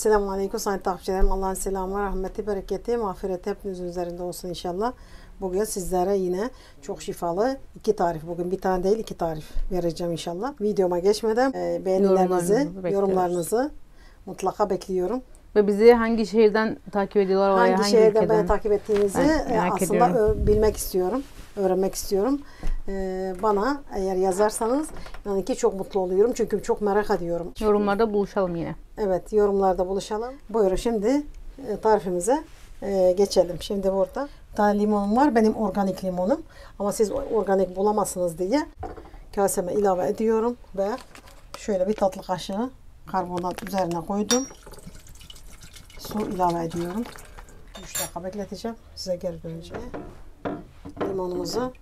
Selamun Aleyküm sayın takipçilerim. Allah'ın selamı, rahmeti, bereketi, mağfireti hepinizin üzerinde olsun inşallah. Bugün sizlere yine çok şifalı iki tarif. Bugün bir tane değil iki tarif vereceğim inşallah. Videoma geçmeden beğenilerinizi, yorumlarınızı mutlaka bekliyorum. Ve bizi hangi şehirden takip ediyorlar? Hangi şehirden beni takip ettiğinizi aslında bilmek istiyorum. Öğrenmek istiyorum. Bana eğer yazarsanız yani ki çok mutlu oluyorum. Çünkü çok merak ediyorum. Yorumlarda buluşalım yine. Evet, yorumlarda buluşalım. Buyurun şimdi tarifimize geçelim. Şimdi burada bir tane limonum var. Benim organik limonum. Ama siz organik bulamazsınız diye kaseme ilave ediyorum ve şöyle bir tatlı kaşığı karbonat üzerine koydum. Su ilave ediyorum. 3 dakika bekleteceğim. Size geri dönünce limonumuzu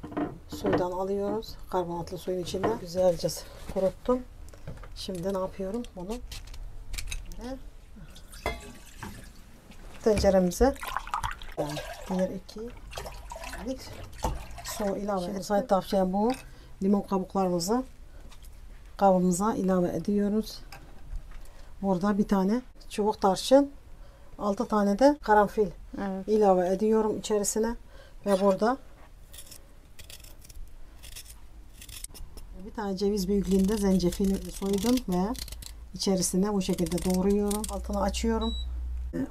suydan alıyoruz. Karbonatlı suyun içinde güzelce kuruttum. Şimdi ne yapıyorum? Bunu tenceremize 1-2 su ilave ediyoruz. Sayın tavsiyem bu. Limon kabuklarımızı kabımıza ilave ediyoruz. Burada bir tane çubuk tarçın, 6 tane de karanfil ilave ediyorum içerisine ve burada bir tane ceviz büyüklüğünde zencefil soydum ve içerisine bu şekilde doğruyorum. Altını açıyorum.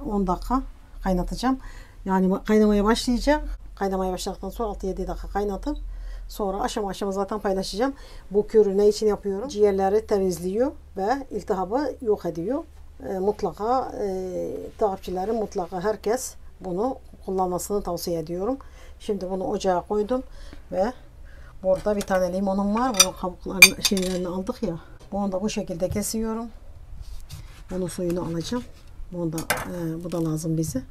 10 dakika kaynatacağım. Yani kaynamaya başlayacak. Kaynamaya başladıktan sonra 6-7 dakika kaynatıp sonra aşama aşama zaten paylaşacağım. Bu kürü ne için yapıyorum? Ciğerleri temizliyor ve iltihabı yok ediyor. Mutlaka takipçilerim, mutlaka herkes bunu kullanmasını tavsiye ediyorum. Şimdi bunu ocağa koydum ve burada bir tane limonum var. Bunun kabuklarını şeylerini aldık ya. Bunu da bu şekilde kesiyorum. Bunun suyunu alacağım. Bu da lazım bize.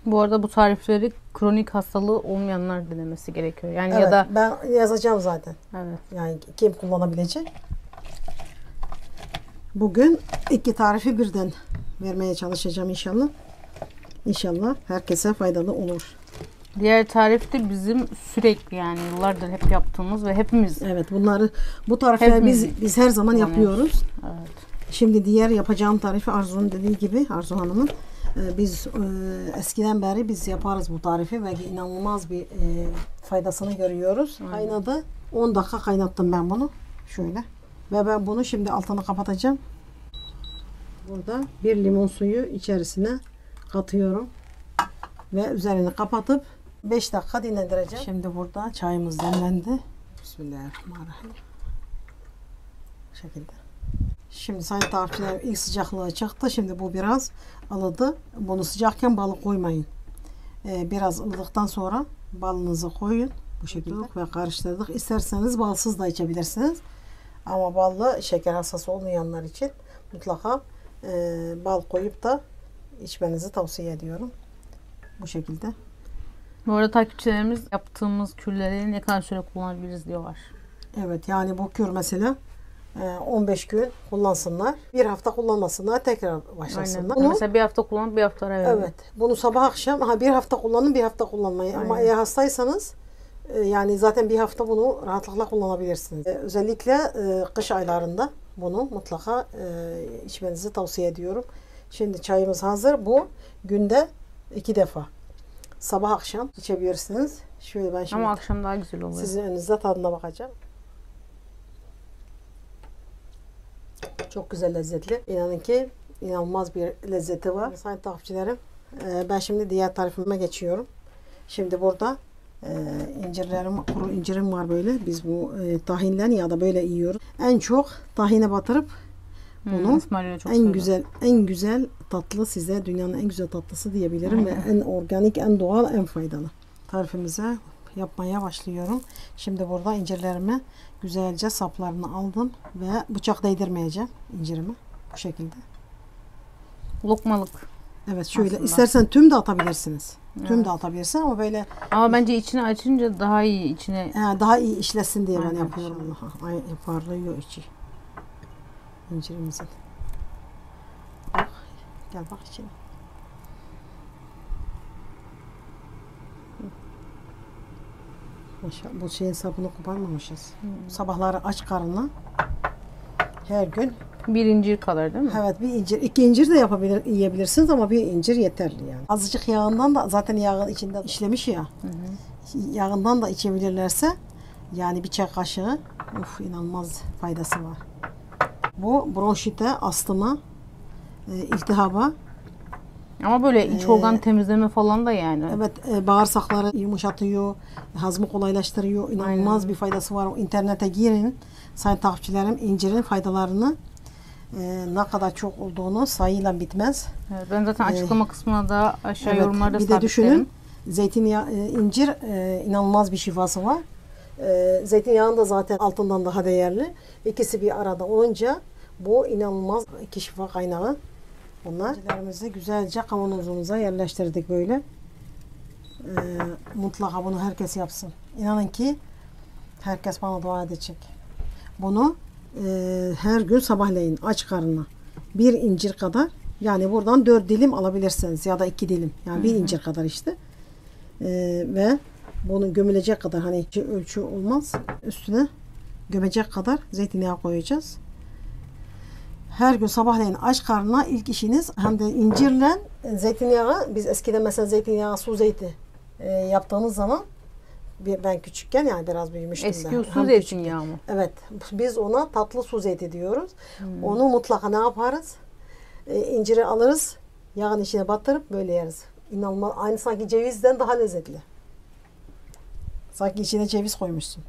Bu arada bu tarifleri kronik hastalığı olmayanlar denemesi gerekiyor. Yani evet, ya da ben yazacağım zaten. Evet. Yani kim kullanabilecek? Bugün iki tarifi birden vermeye çalışacağım inşallah. İnşallah herkese faydalı olur. Diğer tarif de bizim sürekli yani yıllardır hep yaptığımız ve hepimiz. Evet, bu tarifleri biz her zaman yapıyoruz. Evet. Şimdi diğer yapacağım tarifi Arzu'nun dediği gibi, Arzu Hanım'ın biz eskiden beri biz yaparız bu tarifi ve inanılmaz bir faydasını görüyoruz. Aynen. Kaynadı. 10 dakika kaynattım ben bunu. Şöyle. Ve ben bunu şimdi altını kapatacağım. Burada bir limon suyu içerisine katıyorum. Ve üzerini kapatıp 5 dakika dinlendireceğim. Şimdi burada çayımız demlendi. Bismillahirrahmanirrahim. Bu şekilde. Şimdi sayın takipçiler ilk sıcaklığı çıktı. Şimdi bu biraz ılıdı. Bunu sıcakken balı koymayın. Biraz ılıdıktan sonra balınızı koyun. Bu şekilde ve karıştırdık. İsterseniz balsız da içebilirsiniz. Ama ballı şeker hastası olmayanlar için mutlaka bal koyup da içmenizi tavsiye ediyorum. Bu şekilde. Bu arada takipçilerimiz yaptığımız kürleri ne kadar süre kullanabiliriz diyorlar. Evet, yani bu kür mesela 15 gün kullansınlar. Bir hafta kullanmasınlar. Tekrar başlasınlar. Aynen. Mesela bir hafta kullanıp bir hafta ara verin. Evet. Bunu sabah akşam bir hafta kullanın, bir hafta kullanmayın. Aynen. Ama eğer hastaysanız yani zaten bir hafta bunu rahatlıkla kullanabilirsiniz. Özellikle kış aylarında bunu mutlaka içmenizi tavsiye ediyorum. Şimdi çayımız hazır. Bu günde 2 defa. Sabah akşam içebilirsiniz. Şöyle ben şimdi ama akşam daha güzel oluyor. Sizin önünüzde tadına bakacağım. Çok güzel, lezzetli. İnanın ki inanılmaz bir lezzeti var. Sayın takipçilerim, ben şimdi diğer tarifime geçiyorum. Şimdi burada kuru incirim var böyle. Biz bu tahinle ya da böyle yiyoruz. En çok tahine batırıp bunu en güzel tatlı, size dünyanın en güzel tatlısı diyebilirim ve en organik, en doğal, en faydalı. Tarifimize yapmaya başlıyorum. Şimdi burada incirlerimi güzelce saplarını aldım ve bıçak değdirmeyeceğim incirimi bu şekilde. Lokmalık. Evet, şöyle aslında. İstersen tüm de atabilirsiniz. Evet. Tüm de atabilirsin ama böyle. Ama bence içini açınca daha iyi içine. Daha iyi işlesin diye ben yapıyorum. Ay, parlıyor içi. İncirimizin. Bak, gel bak içine. Bu şeyin sapını koparmamışız. Sabahları aç karnına her gün Bir incir kadar değil mi? Evet, bir incir. 2 incir de yiyebilirsiniz ama bir incir yeterli yani. Azıcık yağından da zaten yağın içinde işlemiş ya. Yağından da içebilirlerse yani bir çay kaşığı inanılmaz faydası var. Bu bronşite, astıma, iltihaba. Ama böyle iç organ temizleme falan da yani. Evet, bağırsakları yumuşatıyor, hazmı kolaylaştırıyor. İnanılmaz bir faydası var. İnternete girin. Sayın takipçilerim, incirin faydalarını ne kadar çok olduğunu sayıyla bitmez. Evet, ben zaten açıklama kısmına da aşağı Evet, yorumlarda bir de düşünün, sabitlerim. zeytinyağı, incir inanılmaz bir şifası var. Zeytinyağın da zaten altından daha değerli. İkisi bir arada olunca bu inanılmaz iki şifa kaynağı. Bunlar. İncilerimizi güzelce kavanozumuza yerleştirdik böyle. Mutlaka bunu herkes yapsın. İnanın ki herkes bana dua edecek. Bunu her gün sabahleyin aç karnına bir incir kadar, yani buradan 4 dilim alabilirsiniz ya da 2 dilim. Yani bir incir kadar işte. Ve bunu gömülecek kadar, hani ölçü olmaz. Üstüne gömecek kadar zeytinyağı koyacağız. Her gün sabahleyin aç karnına ilk işiniz hem de incirle zeytinyağı. Biz eskiden mesela zeytinyağı, su zeyti yaptığımız zaman, ben küçükken yani biraz büyümüştüm. Eski usul zeytinyağı mı? Evet. Biz ona tatlı su zeyti diyoruz. Onu mutlaka ne yaparız? İnciri alırız. Yağın içine batırıp böyle yeriz. İnanılmaz. Aynı sanki cevizden daha lezzetli. Sanki içine ceviz koymuşsun.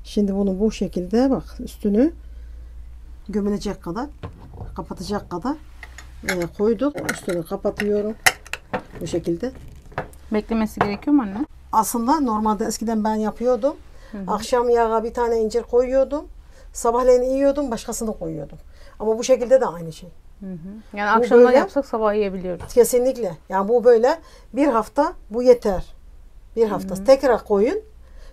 Şimdi bunu bu şekilde bak, üstünü gömülecek kadar, kapatacak kadar koyduk. Üstünü kapatıyorum. Bu şekilde. Beklemesi gerekiyor mu anne? Aslında normalde eskiden ben yapıyordum. Akşam yağa bir tane incir koyuyordum. Sabahleyin yiyordum, başkasını koyuyordum. Ama bu şekilde de aynı şey. Yani akşamdan yapsak sabah yiyebiliyoruz. Kesinlikle. Yani bu böyle bir hafta bu yeter. Bir hafta. Tekrar koyun.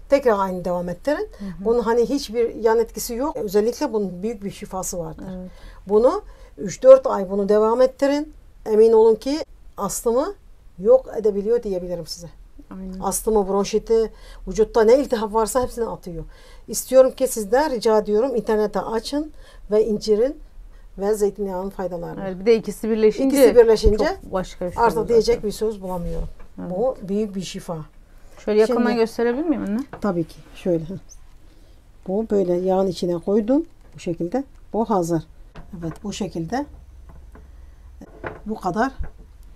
Tekrar aynı devam ettirin. Bunun hani hiçbir yan etkisi yok. Özellikle bunun büyük bir şifası vardır. Evet. Bunu 3-4 ay bunu devam ettirin. Emin olun ki astımı yok edebiliyor diyebilirim size. Aynen. Astımı, bronşiti, vücutta ne iltihap varsa hepsini atıyor. İstiyorum ki sizden rica ediyorum, internete açın ve incirin ve zeytinyağının faydalarını. Evet, bir de ikisi birleşince çok başka bir şey artık oluyor diyecek zaten. bir söz bulamıyorum. Bu büyük bir şifa. Şöyle yakından Şimdi- gösterebilir miyim anne? Tabii ki. Şöyle. Bu böyle yağın içine koydum. Bu şekilde. Bu hazır. Evet, bu şekilde. Bu kadar.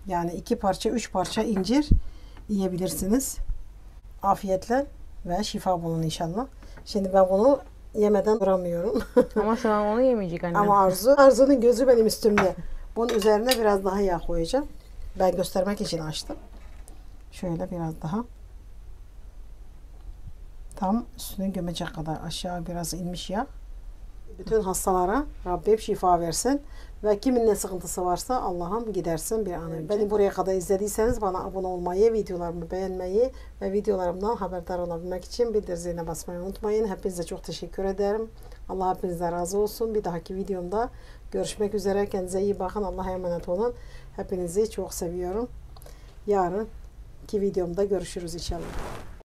Yani 2 parça, 3 parça incir yiyebilirsiniz. Afiyetle ve şifa bulun inşallah. Şimdi ben bunu yemeden duramıyorum. Ama şu an onu yemeyecek anne. Ama Arzu'nun gözü benim üstümde. Bunun üzerine biraz daha yağ koyacağım. Ben göstermek için açtım. Şöyle biraz daha. Tam üstüne gömecek kadar aşağı biraz inmiş yağ. Bütün hastalara Rabbim şifa versin. Ve kimin ne sıkıntısı varsa Allah'ım gidersin bir an önce. Beni buraya kadar izlediyseniz bana abone olmayı, videolarımı beğenmeyi ve videolarımdan haberdar olabilmek için bildir ziline basmayı unutmayın. Hepinize çok teşekkür ederim. Allah hepinizden razı olsun. Bir dahaki videomda görüşmek üzere. Kendinize iyi bakın. Allah'a emanet olun. Hepinizi çok seviyorum. Yarınki videomda görüşürüz inşallah.